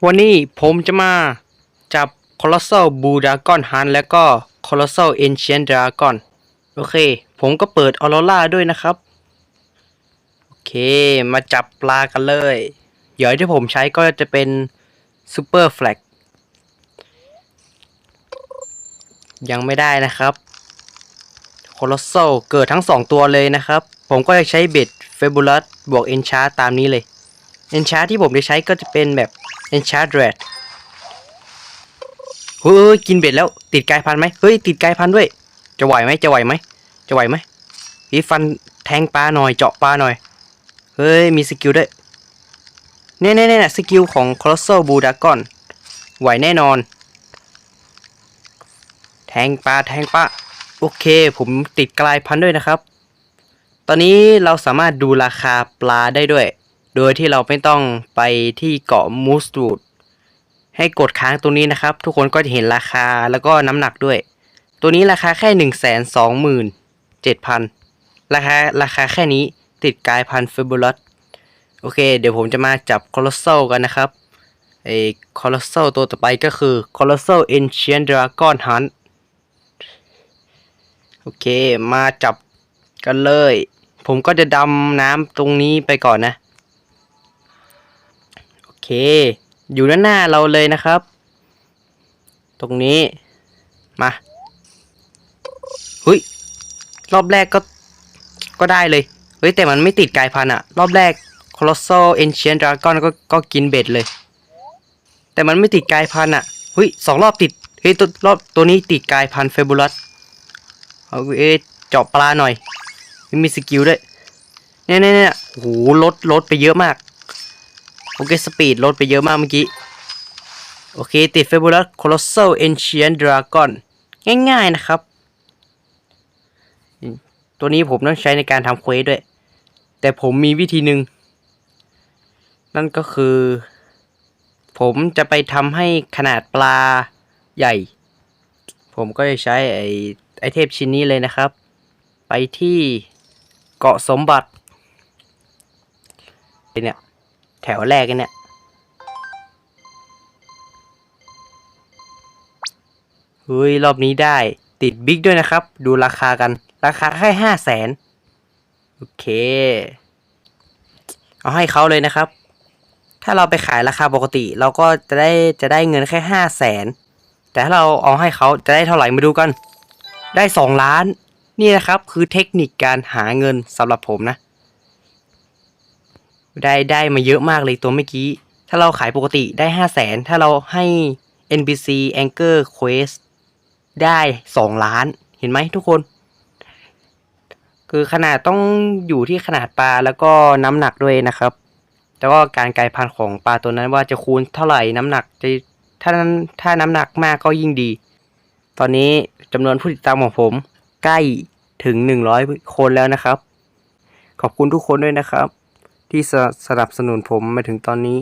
วันนี้ผมจะมาจับ Colossal Blue Dragon Hunt แล้วก็ Colossal Ancient Dragon โอเค ผมก็เปิด Aurora ด้วยนะครับ โอเค มาจับปลากันเลยเหยื่อที่ผมใช้ก็จะเป็น Super Flag ยังไม่ได้นะครับ Colossal เกิดทั้ง2ตัวเลยนะครับ ผมก็จะใช้เบ็ด Fabulous บวก Enchant ตามนี้เลย Enchant ที่ผมได้ใช้ก็จะเป็นแบบ Enchant Red เฮ้ยกินเบ็ดแล้วติดกายพันธุ์ไหมเฮ้ยติดกายพันธุ์ด้วยจะไหวไหมพี่ฟันแทงปลาหน่อยเจาะปลาหน่อยเฮ้ยมีสกิลด้วยเนี่ยสกิลของ Colossal Blue Dragon ไหวแน่นอนแทงปลาโอเคผมติดกลายพันธุ์ด้วยนะครับตอนนี้เราสามารถดูราคาปลาได้ด้วยโดยที่เราไม่ต้องไปที่เกาะมูสตูดให้กดค้างตรงนี้นะครับทุกคนก็จะเห็นราคาแล้วก็น้ำหนักด้วยตัวนี้ราคาแค่127,000ราคาแค่นี้ติดกายพันธุ์เฟเบอรัสโอเคเดี๋ยวผมจะมาจับคอลอสเซลกันนะครับคอลอสเซลตัวต่อไปก็คือ Colossal Ancient Dragon Hunt โอเคมาจับกันเลยผมก็จะดำน้ำตรงนี้ไปก่อนนะโอเคอยู่ด้านหน้าเราเลยนะครับตรงนี้มาเฮ้ยรอบแรกก็ได้เลยเฮ้ยแต่มันไม่ติดกายพันธุ์อะรอบแรก Colossal Ancient Dragon ก็กินเบ็ดเลยแต่มันไม่ติดกายพันธุ์อะเฮ้ย2 รอบติดเฮ้ยตัวนี้ติดกายพันธุ์ Fabulous เอาเจาะปลาหน่อยมีสกิลด้วยเนี่ยโอ้โหลดไปเยอะมากโอเคสปีดลดไปเยอะมากเมื่อกี้โอเคติด Fabulous Colossal Ancient Dragon ง่ายๆนะครับตัวนี้ผมต้องใช้ในการทำเควสด้วยแต่ผมมีวิธีหนึ่งนั่นก็คือผมจะไปทำให้ขนาดปลาใหญ่ผมก็จะใช้ไอเทมชิ้นนี้เลยนะครับไปที่เกาะสมบัติเนี่ยแถวแรกเนี่ยเฮ้ยรอบนี้ได้ติดบิ๊กด้วยนะครับดูราคากันราคาแค่500,000โอเคเอาให้เขาเลยนะครับถ้าเราไปขายราคาปกติเราก็จะได้เงินแค่500,000แต่ถ้าเราเอาให้เขาจะได้เท่าไหร่มาดูกันได้2 ล้านนี่นะครับคือเทคนิคการหาเงินสำหรับผมนะได้มาเยอะมากเลยตัวเมื่อกี้ถ้าเราขายปกติได้500,000ถ้าเราให้ NPC Anchor Quest ได้2 ล้านเห็นไหมทุกคนคือขนาดต้องอยู่ที่ขนาดปลาแล้วก็น้ำหนักด้วยนะครับแล้วก็การกลายพันธุ์ของปลาตัวนั้นว่าจะคูณเท่าไหร่น้ำหนักจะถ้าน้ำหนักมากก็ยิ่งดีตอนนี้จำนวนผู้ติดตามของผมใกล้ถึง100 คนแล้วนะครับขอบคุณทุกคนด้วยนะครับที่สนับสนุนผมมาถึงตอนนี้